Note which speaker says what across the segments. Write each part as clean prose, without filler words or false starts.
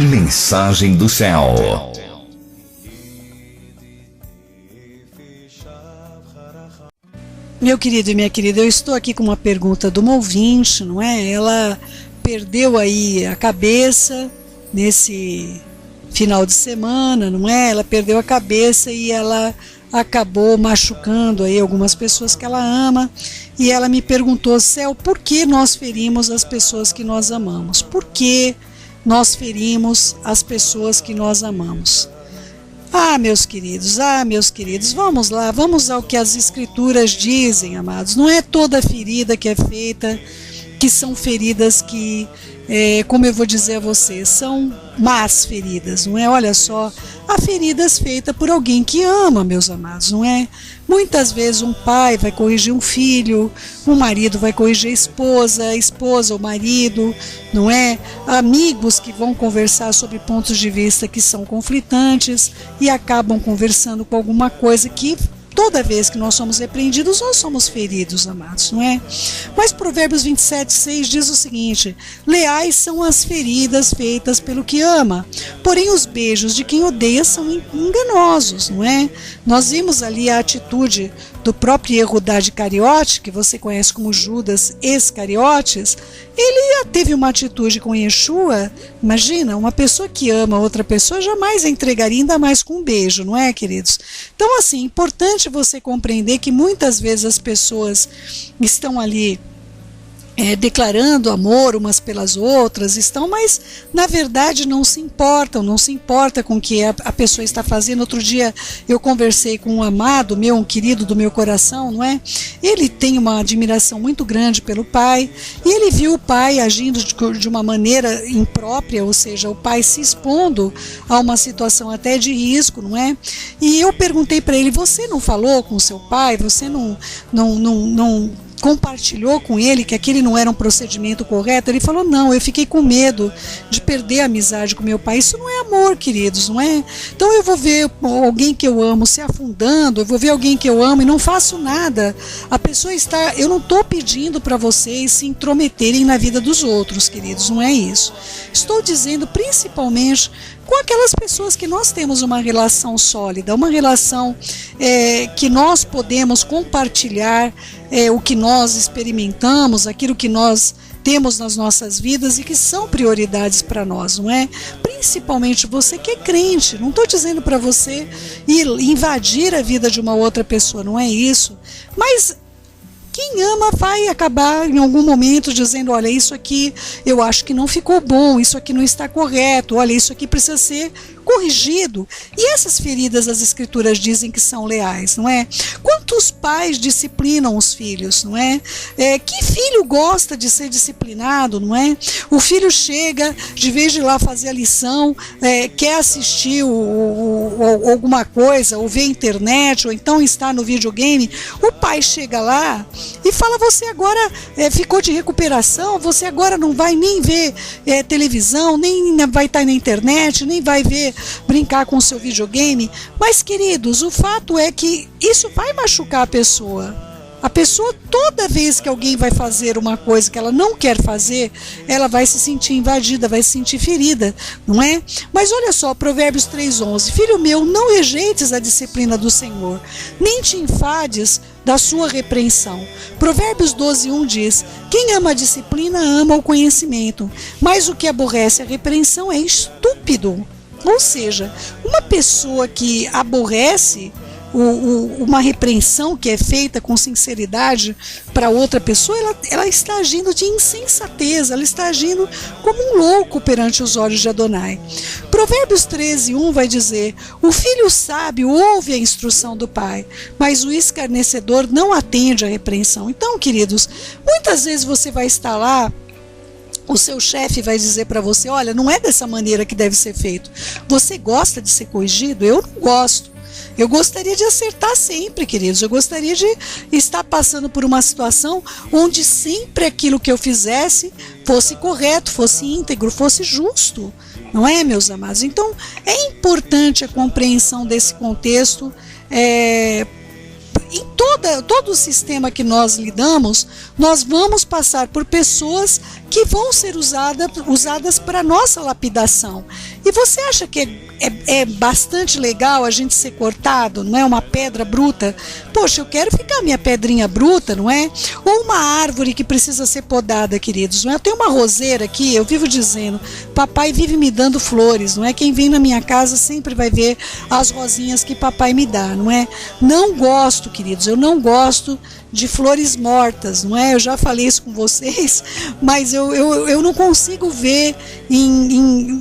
Speaker 1: Mensagem do céu.
Speaker 2: Meu querido e minha querida, eu estou aqui com uma pergunta de uma ouvinte, não é? Ela perdeu aí a cabeça nesse final de semana, não é? Ela perdeu a cabeça e ela acabou machucando aí algumas pessoas que ela ama, e ela me perguntou, Céu, por que nós ferimos as pessoas que nós amamos? Por que nós ferimos as pessoas que nós amamos? Meus queridos, vamos lá, vamos ao que as escrituras dizem, amados. Não é toda ferida que é feita, que são feridas que, como eu vou dizer a vocês, são más feridas, não é? Olha só, há feridas feitas por alguém que ama, meus amados, não é? Muitas vezes um pai vai corrigir um filho, um marido vai corrigir a esposa o marido, não é? Amigos que vão conversar sobre pontos de vista que são conflitantes e acabam conversando com alguma coisa que toda vez que nós somos repreendidos, nós somos feridos, amados, não é? Mas Provérbios 27:6 diz o seguinte: leais são as feridas feitas pelo que ama, porém os beijos de quem odeia são enganosos, não é? Nós vimos ali a atitude do próprio Yehudá de Cariote, que você conhece como Judas Iscariotes. Ele teve uma atitude com Yeshua. Imagina, uma pessoa que ama outra pessoa jamais a entregaria, ainda mais com um beijo, não é, queridos? Então, assim, importante você compreender que muitas vezes as pessoas estão ali declarando amor umas pelas outras, mas na verdade não se importa com o que a pessoa está fazendo. Outro dia eu conversei com um amado meu, um querido do meu coração, não é? Ele tem uma admiração muito grande pelo pai, e ele viu o pai agindo de uma maneira imprópria, ou seja, o pai se expondo a uma situação até de risco, não é? E eu perguntei para ele, você não falou com seu pai? Você não compartilhou com ele que aquele não era um procedimento correto? Ele falou, não, eu fiquei com medo de perder a amizade com meu pai. Isso não é amor, queridos, não é? Então eu vou ver alguém que eu amo se afundando, eu vou ver alguém que eu amo e não faço nada. A pessoa está, eu não estou pedindo para vocês se intrometerem na vida dos outros, queridos, não é isso. Estou dizendo principalmente com aquelas pessoas que nós temos uma relação sólida, uma relação que nós podemos compartilhar o que nós experimentamos, aquilo que nós temos nas nossas vidas e que são prioridades para nós, não é? Principalmente você que é crente. Não estou dizendo para você ir invadir a vida de uma outra pessoa, não é isso. Mas quem ama vai acabar em algum momento dizendo, olha, isso aqui eu acho que não ficou bom, isso aqui não está correto, olha, isso aqui precisa ser corrigido. E essas feridas as escrituras dizem que são leais, não é? Quantos pais disciplinam os filhos, não é? Que filho gosta de ser disciplinado, não é? O filho chega, de vez de ir lá fazer a lição, quer assistir alguma coisa, ou ver a internet, ou então está no videogame, o pai chega lá e fala, você agora ficou de recuperação, você agora não vai nem ver televisão, nem vai estar na internet, nem vai brincar com o seu videogame. Mas, queridos, o fato é que isso vai machucar a pessoa. A pessoa, toda vez que alguém vai fazer uma coisa que ela não quer fazer, ela vai se sentir invadida, vai se sentir ferida, não é? Mas olha só, Provérbios 3:11, filho meu, não rejeites a disciplina do Senhor, nem te enfades da sua repreensão. Provérbios 12:1 diz, quem ama a disciplina ama o conhecimento, mas o que aborrece a repreensão é estúpido. Ou seja, uma pessoa que aborrece uma repreensão que é feita com sinceridade para outra pessoa, ela está agindo de insensatez, ela está agindo como um louco perante os olhos de Adonai. Provérbios 13:1 vai dizer, o filho sábio ouve a instrução do pai, mas o escarnecedor não atende à repreensão. Então, queridos, muitas vezes você vai estar lá, o seu chefe vai dizer para você, olha, não é dessa maneira que deve ser feito. Você gosta de ser corrigido? Eu não gosto. Eu gostaria de acertar sempre, queridos. Eu gostaria de estar passando por uma situação onde sempre aquilo que eu fizesse fosse correto, fosse íntegro, fosse justo. Não é, meus amados? Então, é importante a compreensão desse contexto. Em todo o sistema que nós lidamos, nós vamos passar por pessoas que que vão ser usadas para nossa lapidação. E você acha que é bastante legal a gente ser cortado, não é? Uma pedra bruta. Poxa, eu quero ficar minha pedrinha bruta, não é? Ou uma árvore que precisa ser podada, queridos, não é? Eu tenho uma roseira aqui, eu vivo dizendo, papai vive me dando flores, não é? Quem vem na minha casa sempre vai ver as rosinhas que papai me dá, não é? Não gosto, queridos, eu não gosto de flores mortas, não é? Eu já falei isso com vocês, mas eu não consigo ver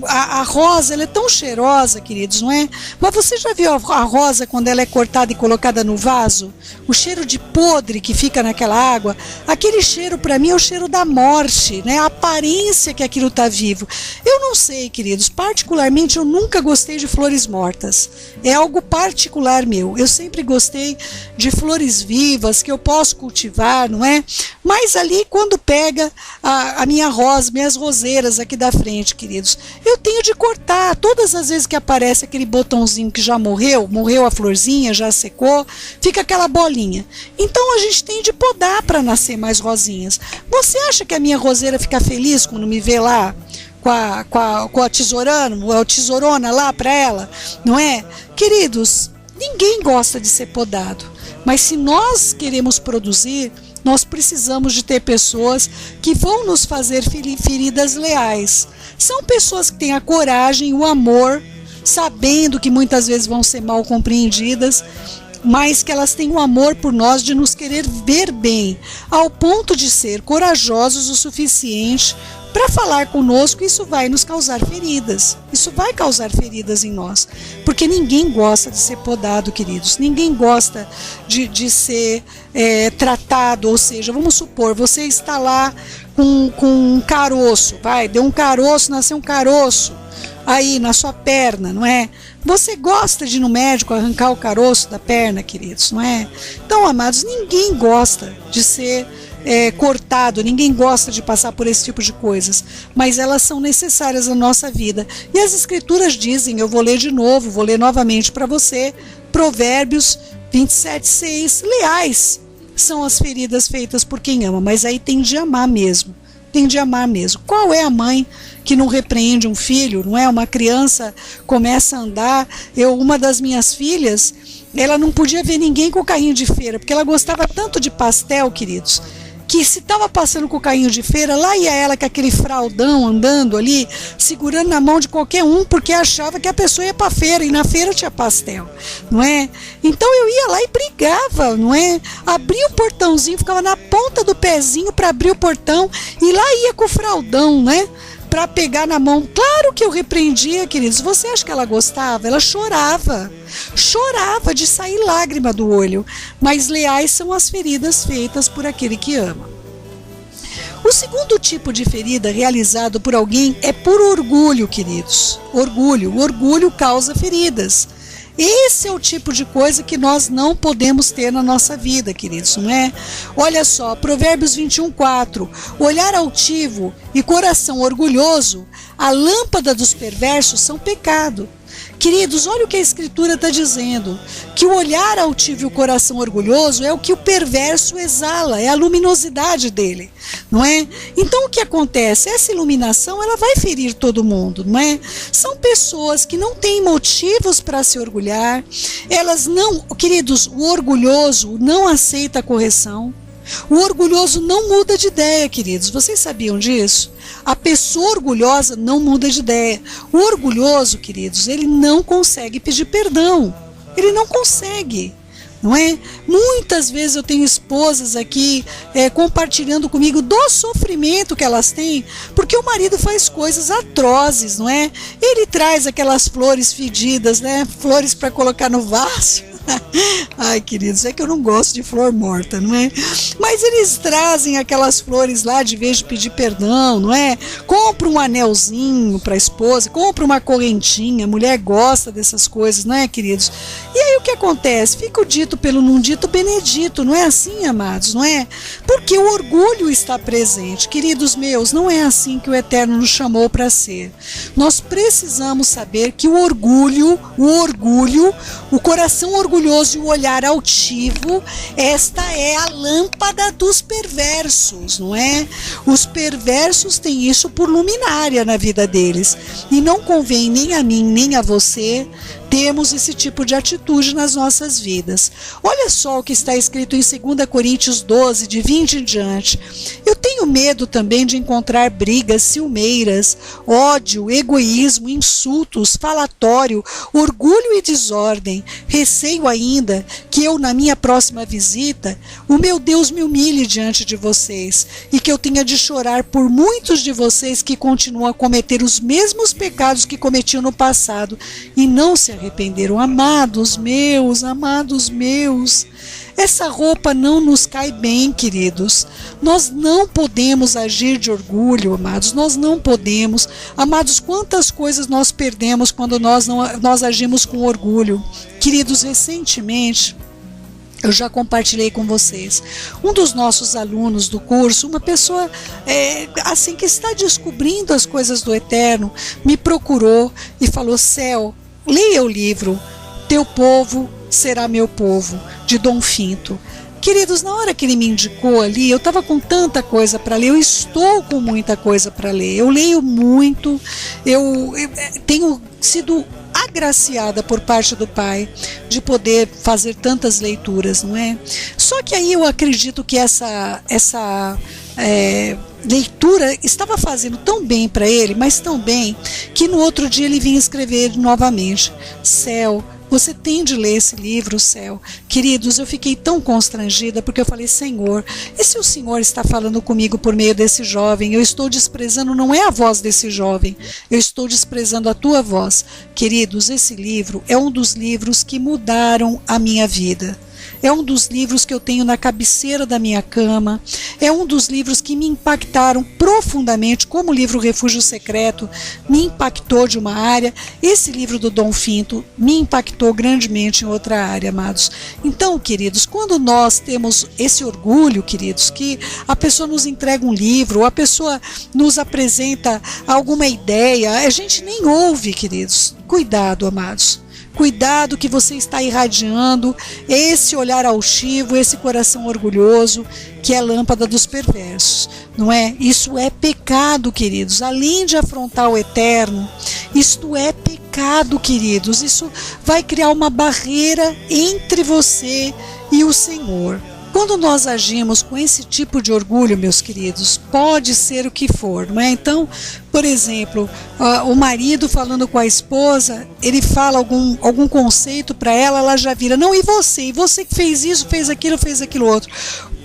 Speaker 2: a rosa, ela é tão cheirosa, queridos, não é? Mas você já viu a rosa quando ela é cortada e colocada no vaso? O cheiro de podre que fica naquela água, aquele cheiro para mim é o cheiro da morte, né? A aparência que aquilo está vivo. Eu não sei, queridos, particularmente eu nunca gostei de flores mortas, é algo particular meu, eu sempre gostei de flores vivas que eu posso cultivar, não é? Mas ali quando pega a minha rosa, minhas roseiras aqui da frente, queridos, eu tenho de cortar. Todas as vezes que aparece aquele botãozinho que já morreu a florzinha, já secou, fica aquela bolinha. Então a gente tem de podar para nascer mais rosinhas. Você acha que a minha roseira fica feliz quando me vê lá com a tesourona lá para ela, não é? Queridos, ninguém gosta de ser podado, mas se nós queremos produzir, nós precisamos de ter pessoas que vão nos fazer feridas leais. São pessoas que têm a coragem, o amor, sabendo que muitas vezes vão ser mal compreendidas, mas que elas têm o amor por nós de nos querer ver bem, ao ponto de ser corajosos o suficiente para falar conosco. Isso vai nos causar feridas, isso vai causar feridas em nós, porque ninguém gosta de ser podado, queridos, ninguém gosta de ser tratado, ou seja, vamos supor, você está lá com um caroço, deu um caroço, nasceu um caroço aí na sua perna, não é? Você gosta de ir no médico arrancar o caroço da perna, queridos, não é? Então, amados, ninguém gosta de ser cortado, ninguém gosta de passar por esse tipo de coisas, mas elas são necessárias na nossa vida. E as escrituras dizem, eu vou ler de novo, vou ler novamente para você, Provérbios 27:6, leais são as feridas feitas por quem ama, mas aí tem de amar mesmo. Tem de amar mesmo. Qual é a mãe que não repreende um filho, não é? Uma criança começa a andar, uma das minhas filhas, ela não podia ver ninguém com o carrinho de feira, porque ela gostava tanto de pastel, queridos, que se estava passando com o carrinho de feira, lá ia ela com aquele fraldão andando ali, segurando na mão de qualquer um, porque achava que a pessoa ia para a feira, e na feira tinha pastel, não é? Então eu ia lá e brigava, não é? Abria o portãozinho, ficava na ponta do pezinho para abrir o portão, e lá ia com o fraldão, né? Para pegar na mão. Claro que eu repreendia, queridos. Você acha que ela gostava? Ela chorava de sair lágrima do olho, mas leais são as feridas feitas por aquele que ama. O segundo tipo de ferida realizado por alguém é por orgulho, queridos. O orgulho causa feridas. Esse é o tipo de coisa que nós não podemos ter na nossa vida, queridos, não é? Olha só, Provérbios 21:4, olhar altivo e coração orgulhoso, a lâmpada dos perversos são pecado. Queridos, olha o que a Escritura está dizendo, que o olhar altivo e o coração orgulhoso é o que o perverso exala, é a luminosidade dele, não é? Então o que acontece? Essa iluminação, ela vai ferir todo mundo, não é? São pessoas que não têm motivos para se orgulhar, elas não, queridos, o orgulhoso não aceita a correção. O orgulhoso não muda de ideia, queridos. Vocês sabiam disso? A pessoa orgulhosa não muda de ideia. O orgulhoso, queridos, ele não consegue pedir perdão. Ele não consegue, não é? Muitas vezes eu tenho esposas aqui compartilhando comigo do sofrimento que elas têm, porque o marido faz coisas atrozes, não é? Ele traz aquelas flores fedidas, né? Flores para colocar no vaso. Ai, queridos, é que eu não gosto de flor morta, não é? Mas eles trazem aquelas flores lá de vez de pedir perdão, não é? Compra um anelzinho para a esposa, compra uma correntinha, a mulher gosta dessas coisas, não é, queridos? E aí o que acontece? Fica o dito pelo não dito benedito, não é assim, amados, não é? Porque o orgulho está presente. Queridos meus, não é assim que o Eterno nos chamou para ser. Nós precisamos saber que o coração orgulhoso orgulhoso e o olhar altivo, esta é a lâmpada dos perversos, não é? Os perversos têm isso por luminária na vida deles. E não convém nem a mim, nem a você temos esse tipo de atitude nas nossas vidas. Olha só o que está escrito em 2 Coríntios 12, de 20 em diante. Eu tenho medo também de encontrar brigas ciumeiras, ódio, egoísmo, insultos, falatório, orgulho e desordem. Receio ainda que eu, na minha próxima visita, o meu Deus me humilhe diante de vocês e que eu tenha de chorar por muitos de vocês que continuam a cometer os mesmos pecados que cometiam no passado e não se arrependeram. Amados meus, essa roupa não nos cai bem, queridos. Nós não podemos agir de orgulho, amados. Nós não podemos. Amados, quantas coisas nós perdemos quando nós agimos com orgulho. Queridos, recentemente, eu já compartilhei com vocês, um dos nossos alunos do curso, uma pessoa assim que está descobrindo as coisas do Eterno, me procurou e falou: Céu, leia o livro Teu Povo Será Meu Povo, de Dom Finto. Queridos, na hora que ele me indicou ali, eu estava com tanta coisa para ler, eu estou com muita coisa para ler, eu leio muito, eu tenho sido agraciada por parte do Pai de poder fazer tantas leituras, não é? Só que aí eu acredito que essa leitura estava fazendo tão bem para ele, mas tão bem, que no outro dia ele vinha escrever novamente: Céu, você tem de ler esse livro, Céu. Queridos, eu fiquei tão constrangida porque eu falei: Senhor, e se o Senhor está falando comigo por meio desse jovem? Eu estou desprezando, não é a voz desse jovem, eu estou desprezando a tua voz. Queridos, esse livro é um dos livros que mudaram a minha vida. É um dos livros que eu tenho na cabeceira da minha cama. É um dos livros que me impactaram profundamente, como o livro Refúgio Secreto me impactou de uma área. Esse livro do Dom Finto me impactou grandemente em outra área, amados. Então, queridos, quando nós temos esse orgulho, queridos, que a pessoa nos entrega um livro, ou a pessoa nos apresenta alguma ideia, a gente nem ouve, queridos. Cuidado, amados. Cuidado, que você está irradiando esse olhar altivo, esse coração orgulhoso, que é a lâmpada dos perversos, não é? Isso é pecado, queridos. Além de afrontar o Eterno, isto é pecado, queridos. Isso vai criar uma barreira entre você e o Senhor. Quando nós agimos com esse tipo de orgulho, meus queridos, pode ser o que for, não é? Então, por exemplo, o marido falando com a esposa, ele fala algum conceito para ela, ela já vira: não, e você? E você que fez isso, fez aquilo outro.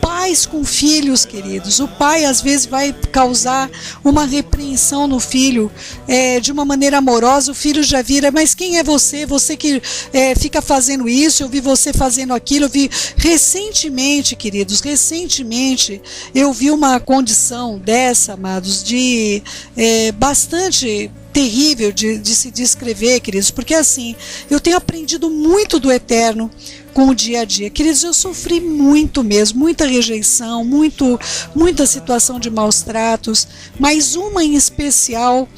Speaker 2: Pais com filhos, queridos, o pai às vezes vai causar uma repreensão no filho de uma maneira amorosa, o filho já vira: mas quem é você? Você que fica fazendo isso, eu vi você fazendo aquilo. Eu vi recentemente, queridos, eu vi uma condição dessa, amados, de bastante terrível de se descrever, queridos, porque assim, eu tenho aprendido muito do Eterno com o dia a dia. Queridos, eu sofri muito mesmo, muita rejeição, muita situação de maus tratos, mas uma em especial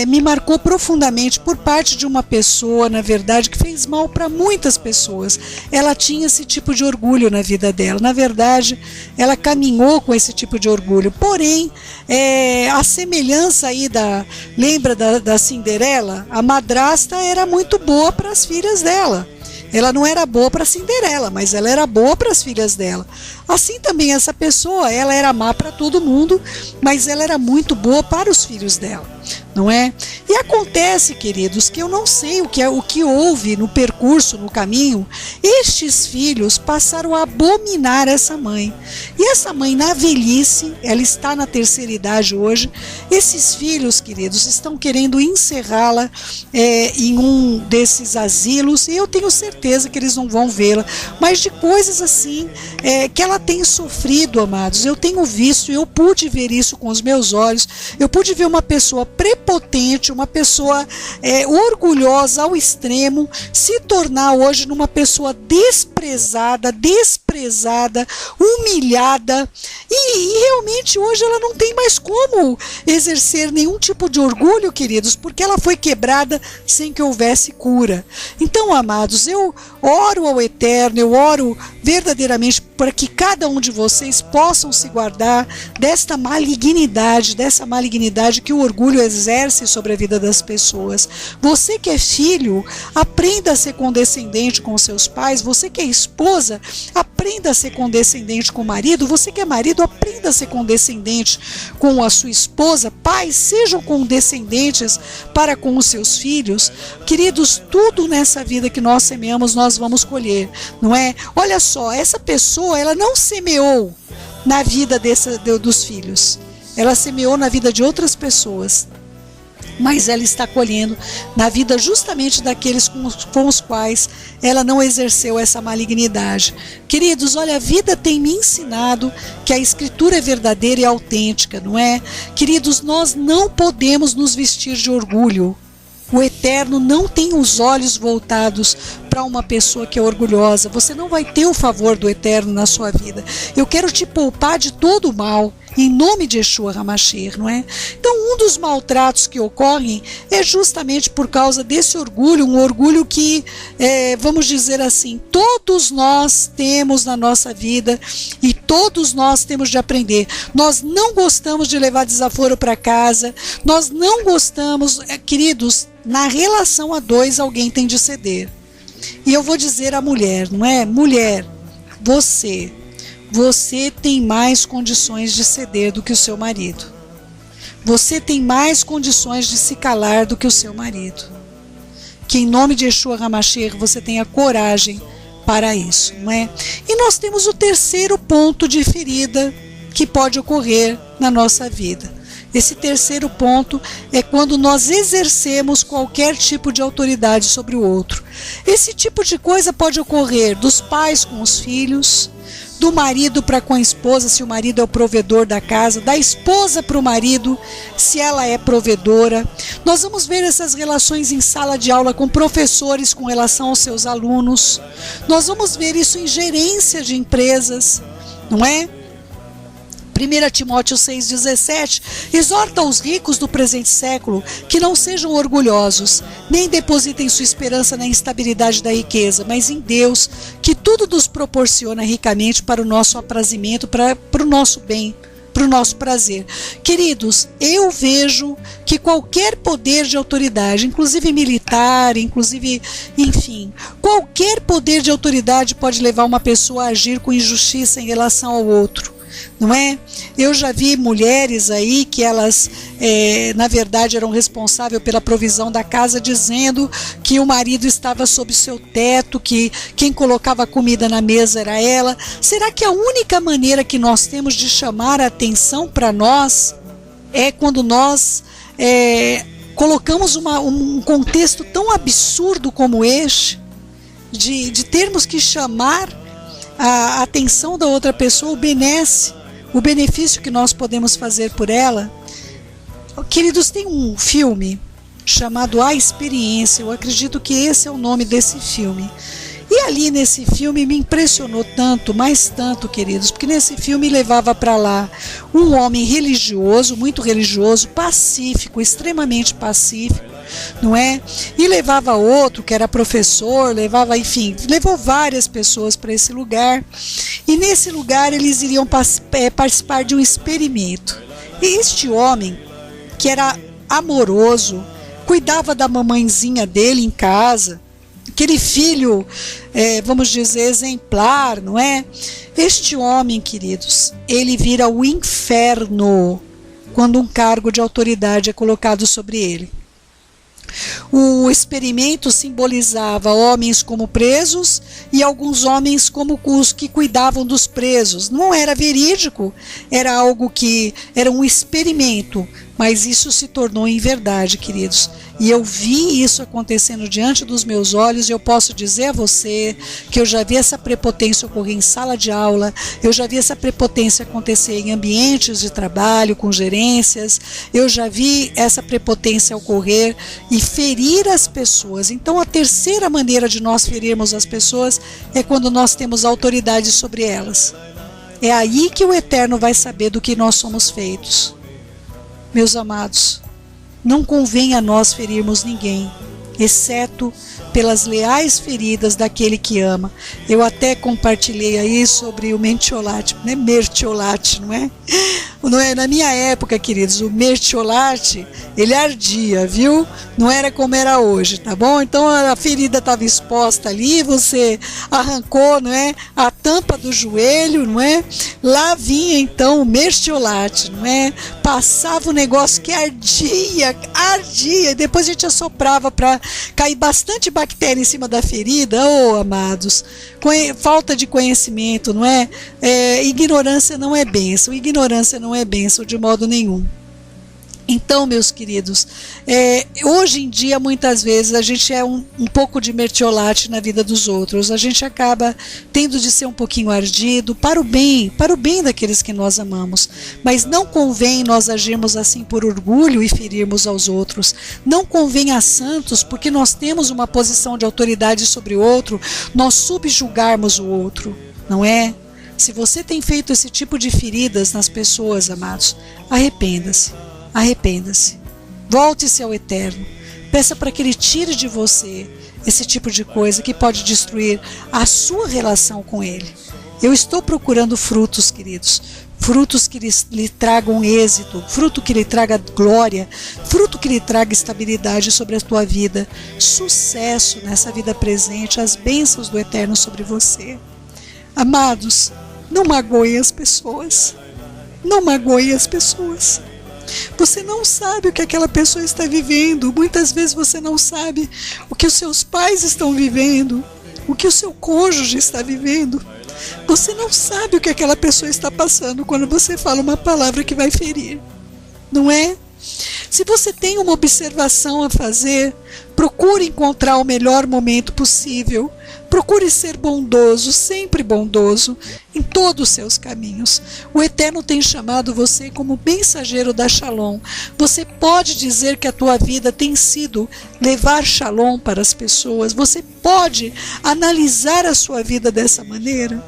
Speaker 2: me marcou profundamente por parte de uma pessoa, na verdade, que fez mal para muitas pessoas. Ela tinha esse tipo de orgulho na vida dela. Na verdade, ela caminhou com esse tipo de orgulho. Porém, a semelhança aí lembra da Cinderela? A madrasta era muito boa para as filhas dela. Ela não era boa para Cinderela, mas ela era boa para as filhas dela. Assim também essa pessoa, ela era má para todo mundo, mas ela era muito boa para os filhos dela, não é? E acontece, queridos, que eu não sei o que houve no percurso, no caminho. Estes filhos passaram a abominar essa mãe. E essa mãe, na velhice, ela está na terceira idade hoje, esses filhos, queridos, estão querendo encerrá-la em um desses asilos, e eu tenho certeza que eles não vão vê-la, mas de coisas assim que ela tem sofrido, amados. Eu tenho visto, eu pude ver isso com os meus olhos. Eu pude ver uma pessoa prepotente, uma pessoa orgulhosa ao extremo, se tornar hoje numa pessoa desprezada, desprezível, desprezada, humilhada, e realmente hoje ela não tem mais como exercer nenhum tipo de orgulho, queridos, porque ela foi quebrada sem que houvesse cura. Então, amados, eu oro ao Eterno, eu oro verdadeiramente para que cada um de vocês possam se guardar dessa malignidade que o orgulho exerce sobre a vida das pessoas. Você que é filho, aprenda a ser condescendente com seus pais. Você que é esposa, aprenda a ser condescendente com o marido. Você que é marido, aprenda a ser condescendente com a sua esposa. Pais, sejam condescendentes para com os seus filhos. Queridos, tudo nessa vida que nós semeamos, nós vamos colher, não é? Olha só, essa pessoa, ela não semeou na vida dos filhos. Ela semeou na vida de outras pessoas, mas ela está colhendo na vida justamente daqueles com os quais ela não exerceu essa malignidade. Queridos, olha, a vida tem me ensinado que a Escritura é verdadeira e autêntica, não é? Queridos, nós não podemos nos vestir de orgulho. O Eterno não tem os olhos voltados para uma pessoa que é orgulhosa. Você não vai ter o favor do Eterno na sua vida. Eu quero te poupar de todo o mal, em nome de Yeshua HaMashiach, não é? Então, um dos maltratos que ocorrem é justamente por causa desse orgulho, um orgulho que, vamos dizer assim, todos nós temos na nossa vida e todos nós temos de aprender. Nós não gostamos de levar desaforo para casa, nós não gostamos, queridos, na relação a dois alguém tem de ceder. E eu vou dizer à mulher, não é? Mulher, você tem mais condições de ceder do que o seu marido. Você tem mais condições de se calar do que o seu marido. Que em nome de Yeshua HaMashiach você tenha coragem para isso, não é? E nós temos o terceiro ponto de ferida que pode ocorrer na nossa vida. Esse terceiro ponto é quando nós exercemos qualquer tipo de autoridade sobre o outro. Esse tipo de coisa pode ocorrer dos pais com os filhos, do marido para com a esposa, se o marido é o provedor da casa, da esposa para o marido, se ela é provedora. Nós vamos ver essas relações em sala de aula com professores com relação aos seus alunos. Nós vamos ver isso em gerência de empresas, não é? 1 Timóteo 6,17, exorta os ricos do presente século que não sejam orgulhosos, nem depositem sua esperança na instabilidade da riqueza, mas em Deus, que tudo nos proporciona ricamente para o nosso aprazimento, para o nosso bem, para o nosso prazer. Queridos, eu vejo que qualquer poder de autoridade, inclusive militar, inclusive, enfim, qualquer poder de autoridade pode levar uma pessoa a agir com injustiça em relação ao outro. Não é? Eu já vi mulheres aí que elas, na verdade, eram responsáveis pela provisão da casa, dizendo que o marido estava sob seu teto, que quem colocava comida na mesa era ela. Será que a única maneira que nós temos de chamar a atenção para nós é quando nós colocamos um contexto tão absurdo como este, de termos que chamar a atenção da outra pessoa, o benefício que nós podemos fazer por ela? Queridos, tem um filme chamado A Experiência, eu acredito que esse é o nome desse filme. E ali nesse filme me impressionou tanto, mais tanto, queridos, porque nesse filme levava para lá um homem religioso, muito religioso, pacífico, extremamente pacífico, não é? E levava outro que era professor, levou várias pessoas para esse lugar. E nesse lugar eles iriam participar de um experimento. E este homem, que era amoroso, cuidava da mamãezinha dele em casa, aquele filho, vamos dizer, exemplar, não é? Este homem, queridos, ele vira o inferno quando um cargo de autoridade é colocado sobre ele. O experimento simbolizava homens como presos e alguns homens como os que cuidavam dos presos. Não era verídico, era algo que era um experimento, mas isso se tornou em verdade, queridos. E eu vi isso acontecendo diante dos meus olhos, e eu posso dizer a você que eu já vi essa prepotência ocorrer em sala de aula, eu já vi essa prepotência acontecer em ambientes de trabalho, com gerências, eu já vi essa prepotência ocorrer e ferir ferir as pessoas. Então a terceira maneira de nós ferirmos as pessoas é quando nós temos autoridade sobre elas. É aí que o Eterno vai saber do que nós somos feitos. Meus amados, não convém a nós ferirmos ninguém, exceto pelas leais feridas daquele que ama. Eu até compartilhei aí sobre o mertiolate, não é mertiolate, não é? Não é? Na minha época, queridos, o mertiolate, ele ardia, viu? Não era como era hoje, tá bom? Então a ferida estava exposta ali, você arrancou, não é? A tampa do joelho, não é? Lá vinha então o mertiolate, não é? Passava o negócio que ardia, e depois a gente assoprava para cair bastante bactéria em cima da ferida. Oh, amados, falta de conhecimento, não é? Ignorância não é bênção, ignorância não é bênção de modo nenhum. Então, meus queridos, hoje em dia, muitas vezes, a gente é um pouco de mertiolate na vida dos outros. A gente acaba tendo de ser um pouquinho ardido para o bem daqueles que nós amamos. Mas não convém nós agirmos assim por orgulho e ferirmos aos outros. Não convém a santos, porque nós temos uma posição de autoridade sobre o outro, nós subjugarmos o outro, não é? Se você tem feito esse tipo de feridas nas pessoas, amados, arrependa-se. Arrependa-se, volte-se ao Eterno, peça para que Ele tire de você esse tipo de coisa que pode destruir a sua relação com Ele. Eu estou procurando frutos, queridos, frutos que lhe tragam êxito, fruto que lhe traga glória, fruto que lhe traga estabilidade sobre a tua vida, sucesso nessa vida presente, as bênçãos do Eterno sobre você. Amados, não magoem as pessoas, não magoem as pessoas. Você não sabe o que aquela pessoa está vivendo. Muitas vezes você não sabe o que os seus pais estão vivendo, o que o seu cônjuge está vivendo. Você não sabe o que aquela pessoa está passando quando você fala uma palavra que vai ferir, não é? Se você tem uma observação a fazer, procure encontrar o melhor momento possível. Procure ser bondoso, sempre bondoso, em todos os seus caminhos. O Eterno tem chamado você como mensageiro da Shalom. Você pode dizer que a tua vida tem sido levar Shalom para as pessoas. Você pode analisar a sua vida dessa maneira.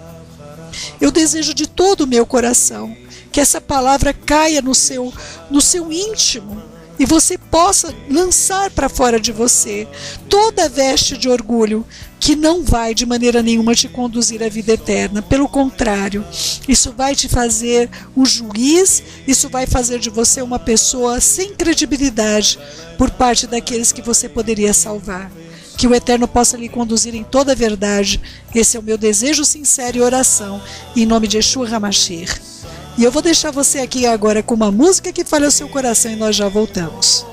Speaker 2: Eu desejo de todo o meu coração que essa palavra caia no seu íntimo e você possa lançar para fora de você toda a veste de orgulho que não vai de maneira nenhuma te conduzir à vida eterna. Pelo contrário, isso vai te fazer um juiz, isso vai fazer de você uma pessoa sem credibilidade por parte daqueles que você poderia salvar. Que o Eterno possa lhe conduzir em toda a verdade. Esse é o meu desejo sincero e oração, em nome de Yeshua HaMashiach. E eu vou deixar você aqui agora com uma música que fale ao seu coração e nós já voltamos.